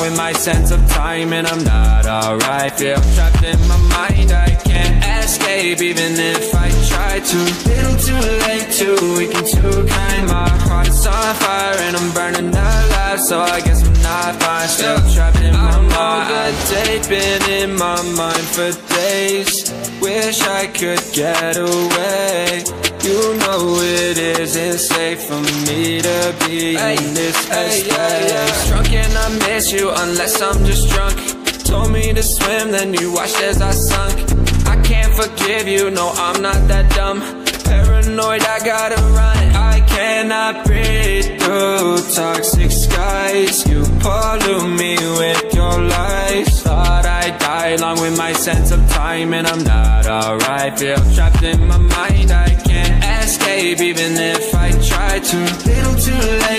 with my sense of time, and I'm not alright. Feel trapped in my mind, I can't escape even if I try to. Little too late, too weak and too kind. My heart is on fire and I'm burning alive, so I guess I'm not fine. Still trapped in my mind. That date been in my mind for days. Wish I could get away. You know it isn't safe for me to be in this space. Drunk and I miss you unless I'm just drunk. Told me to swim, then you watched as I sunk. I can't forgive you, no, I'm not that dumb. Paranoid, I gotta run. I cannot breathe through toxic skies. You pollute me with your lies. Thought I'd die along with my sense of time, and I'm not alright. Feel trapped in my mind, I can't escape even if I try to. Little too late.